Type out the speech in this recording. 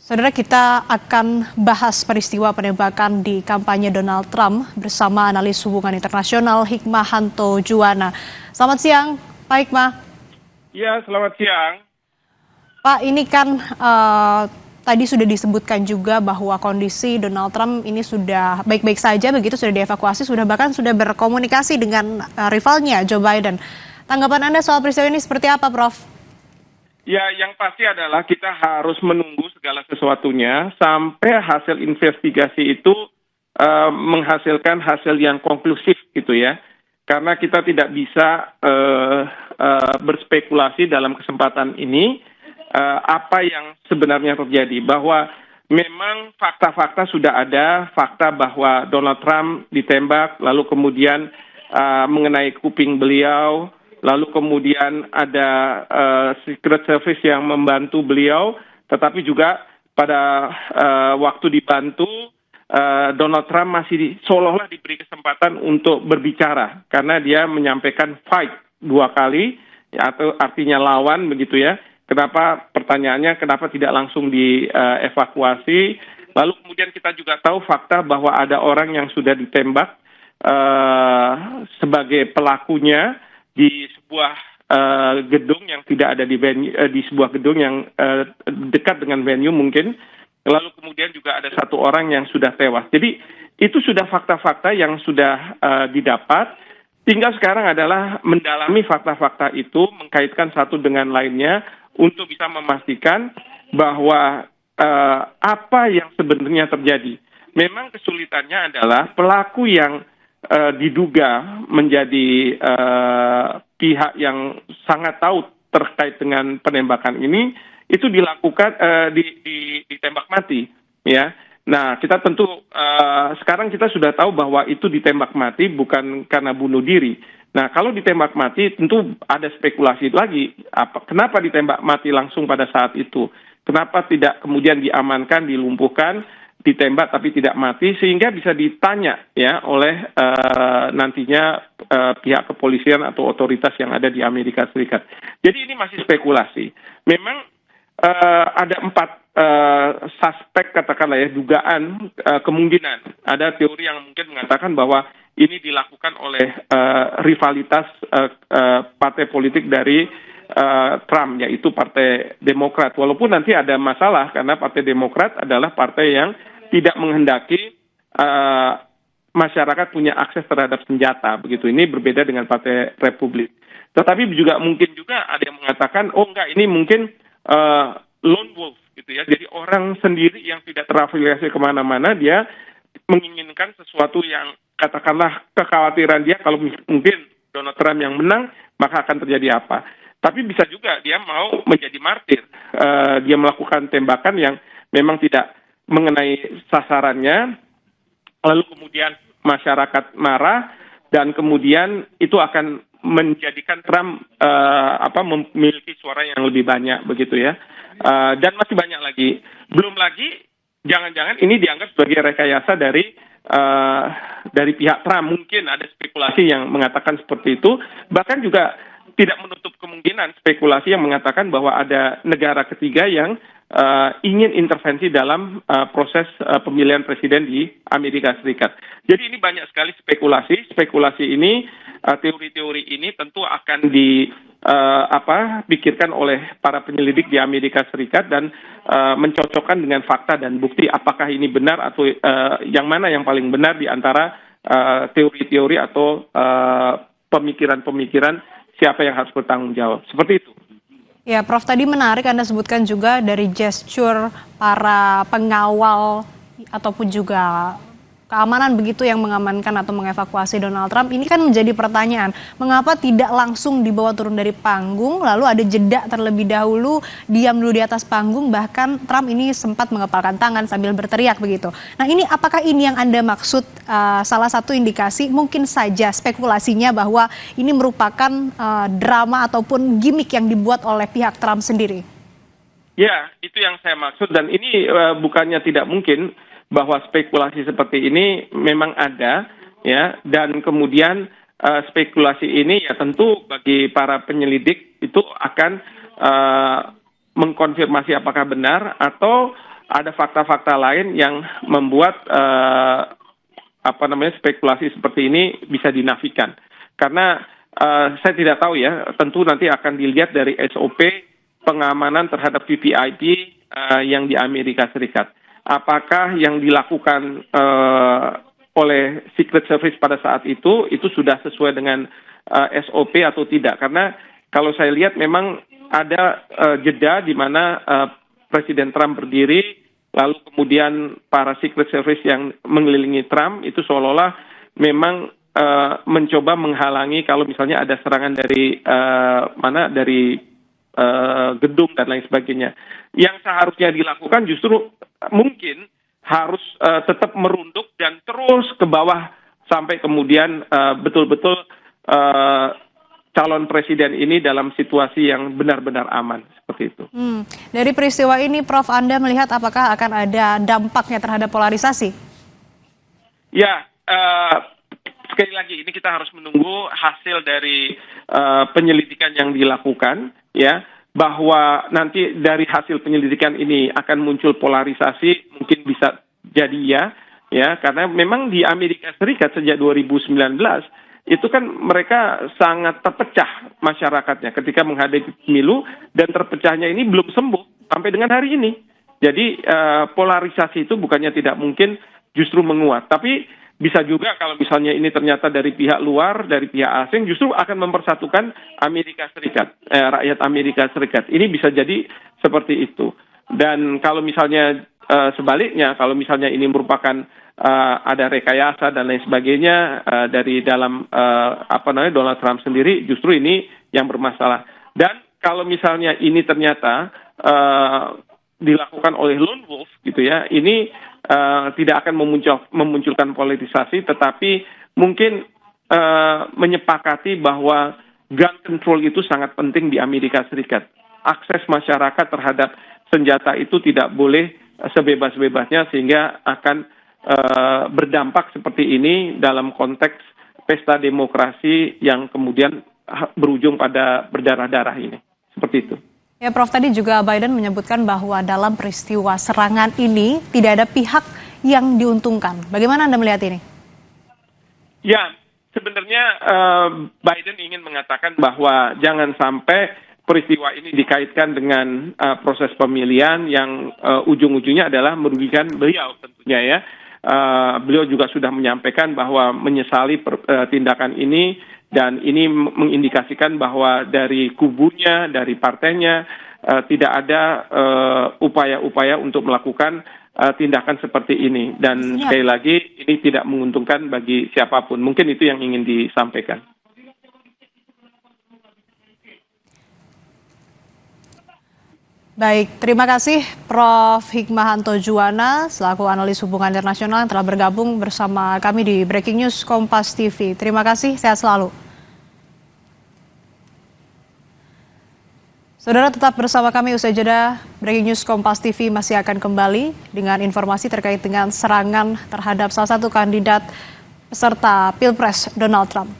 Saudara, kita akan bahas peristiwa penembakan di kampanye Donald Trump bersama analis hubungan internasional Hikmahanto Juwana. Selamat siang, Pak Hikmah. Ya, selamat siang. Pak, ini kan tadi sudah disebutkan juga bahwa kondisi Donald Trump ini sudah baik-baik saja, begitu sudah dievakuasi, bahkan sudah berkomunikasi dengan rivalnya Joe Biden. Tanggapan Anda soal peristiwa ini seperti apa, Prof? Ya, yang pasti adalah kita harus menunggu segala sesuatunya sampai hasil investigasi itu menghasilkan hasil yang konklusif gitu ya. Karena kita tidak bisa berspekulasi dalam kesempatan ini apa yang sebenarnya terjadi. Bahwa memang fakta-fakta sudah ada, fakta bahwa Donald Trump ditembak, lalu kemudian mengenai kuping beliau, lalu kemudian ada Secret Service yang membantu beliau, tetapi juga pada waktu dibantu, Donald Trump masih seolah-olah diberi kesempatan untuk berbicara, karena dia menyampaikan fight 2 kali, atau artinya lawan begitu ya. Kenapa pertanyaannya, kenapa tidak langsung dievakuasi? Lalu kemudian kita juga tahu fakta bahwa ada orang yang sudah ditembak sebagai pelakunya, di sebuah gedung yang tidak ada di venue, di sebuah gedung yang dekat dengan venue mungkin. Lalu kemudian juga ada 1 orang yang sudah tewas. Jadi itu sudah fakta-fakta yang sudah didapat. Tinggal sekarang adalah mendalami fakta-fakta itu, mengkaitkan satu dengan lainnya untuk bisa memastikan bahwa apa yang sebenarnya terjadi. Memang kesulitannya adalah pelaku yang diduga menjadi pihak yang sangat tahu terkait dengan penembakan ini, itu dilakukan ditembak mati, ya. Nah, kita tentu sekarang kita sudah tahu bahwa itu ditembak mati bukan karena bunuh diri. Nah, kalau ditembak mati tentu ada spekulasi lagi, kenapa ditembak mati langsung pada saat itu? Kenapa tidak kemudian diamankan, dilumpuhkan, ditembak tapi tidak mati, sehingga bisa ditanya ya oleh nantinya pihak kepolisian atau otoritas yang ada di Amerika Serikat. Jadi ini masih spekulasi. Memang ada 4 suspek, katakanlah ya, dugaan, kemungkinan. Ada teori yang mungkin mengatakan bahwa ini dilakukan oleh rivalitas partai politik dari Trump, yaitu Partai Demokrat. Walaupun nanti ada masalah karena Partai Demokrat adalah partai yang tidak menghendaki masyarakat punya akses terhadap senjata, begitu. Ini berbeda dengan Partai Republik. Tetapi juga mungkin juga ada yang mengatakan, oh enggak, ini mungkin lone wolf, gitu ya. Jadi orang sendiri yang tidak terafiliasi kemana-mana, dia menginginkan sesuatu yang, katakanlah, kekhawatiran dia kalau mungkin Donald Trump yang menang, maka akan terjadi apa. Tapi bisa juga dia mau menjadi martir. Dia melakukan tembakan yang memang tidak mengenai sasarannya, lalu kemudian masyarakat marah, dan kemudian itu akan menjadikan Trump memiliki suara yang lebih banyak, begitu ya. Dan masih banyak lagi. Belum lagi, jangan-jangan ini dianggap sebagai rekayasa dari pihak Trump. Mungkin ada spekulasi yang mengatakan seperti itu. Bahkan juga tidak menutup kemungkinan spekulasi yang mengatakan bahwa ada negara ketiga yang ingin intervensi dalam proses pemilihan presiden di Amerika Serikat. Jadi ini banyak sekali spekulasi. Spekulasi ini, teori-teori ini tentu akan dipikirkan oleh para penyelidik di Amerika Serikat dan mencocokkan dengan fakta dan bukti apakah ini benar atau yang mana yang paling benar di antara teori-teori atau pemikiran-pemikiran siapa yang harus bertanggung jawab. Seperti itu. Ya, Prof, tadi menarik Anda sebutkan juga dari gesture para pengawal ataupun juga keamanan begitu yang mengamankan atau mengevakuasi Donald Trump. Ini kan menjadi pertanyaan, mengapa tidak langsung dibawa turun dari panggung, lalu ada jeda terlebih dahulu, diam dulu di atas panggung, bahkan Trump ini sempat mengepalkan tangan sambil berteriak begitu. Nah, ini apakah ini yang Anda maksud, salah satu indikasi mungkin saja spekulasinya bahwa ini merupakan drama ataupun gimmick yang dibuat oleh pihak Trump sendiri? Ya, itu yang saya maksud, dan ini bukannya tidak mungkin bahwa spekulasi seperti ini memang ada, ya, dan kemudian spekulasi ini ya tentu bagi para penyelidik itu akan mengkonfirmasi apakah benar atau ada fakta-fakta lain yang membuat spekulasi seperti ini bisa dinafikan. Karena saya tidak tahu ya, tentu nanti akan dilihat dari SOP pengamanan terhadap VVIP yang di Amerika Serikat. Apakah yang dilakukan oleh Secret Service pada saat itu sudah sesuai dengan SOP atau tidak? Karena kalau saya lihat memang ada jeda di mana Presiden Trump berdiri, lalu kemudian para Secret Service yang mengelilingi Trump itu seolah-olah memang mencoba menghalangi kalau misalnya ada serangan dari gedung dan lain sebagainya. Yang seharusnya dilakukan justru mungkin harus tetap merunduk dan terus ke bawah sampai kemudian betul-betul calon presiden ini dalam situasi yang benar-benar aman seperti itu. Dari peristiwa ini, Prof, Anda melihat apakah akan ada dampaknya terhadap polarisasi? Ya, sekali lagi ini kita harus menunggu hasil dari penyelidikan yang dilakukan, ya, bahwa nanti dari hasil penyelidikan ini akan muncul polarisasi, mungkin bisa jadi ya, karena memang di Amerika Serikat sejak 2019 itu kan mereka sangat terpecah masyarakatnya ketika menghadapi pemilu, dan terpecahnya ini belum sembuh sampai dengan hari ini. Jadi polarisasi itu bukannya tidak mungkin, justru menguat. Tapi bisa juga kalau misalnya ini ternyata dari pihak luar, dari pihak asing, justru akan mempersatukan Amerika Serikat, rakyat Amerika Serikat. Ini bisa jadi seperti itu. Dan kalau misalnya sebaliknya, kalau misalnya ini merupakan ada rekayasa dan lain sebagainya dari dalam Donald Trump sendiri, justru ini yang bermasalah. Dan kalau misalnya ini ternyata dilakukan oleh lone wolf gitu ya, ini tidak akan memunculkan politisasi, tetapi mungkin menyepakati bahwa gun control itu sangat penting di Amerika Serikat. Akses masyarakat terhadap senjata itu tidak boleh sebebas-bebasnya, sehingga akan berdampak seperti ini dalam konteks pesta demokrasi yang kemudian berujung pada berdarah-darah ini. Seperti itu. Ya, Prof, tadi juga Biden menyebutkan bahwa dalam peristiwa serangan ini tidak ada pihak yang diuntungkan. Bagaimana Anda melihat ini? Ya, sebenarnya Biden ingin mengatakan bahwa jangan sampai peristiwa ini dikaitkan dengan proses pemilihan yang ujung-ujungnya adalah merugikan beliau tentunya ya. Beliau juga sudah menyampaikan bahwa menyesali tindakan ini, dan ini mengindikasikan bahwa dari kubunya, dari partainya tidak ada upaya-upaya untuk melakukan tindakan seperti ini. Dan sekali lagi ini tidak menguntungkan bagi siapapun. Mungkin itu yang ingin disampaikan. Baik, terima kasih Prof. Hikmahanto Juwana selaku analis hubungan internasional yang telah bergabung bersama kami di Breaking News Kompas TV. Terima kasih, sehat selalu. Saudara, tetap bersama kami usai jeda. Breaking News Kompas TV masih akan kembali dengan informasi terkait dengan serangan terhadap salah satu kandidat peserta Pilpres Donald Trump.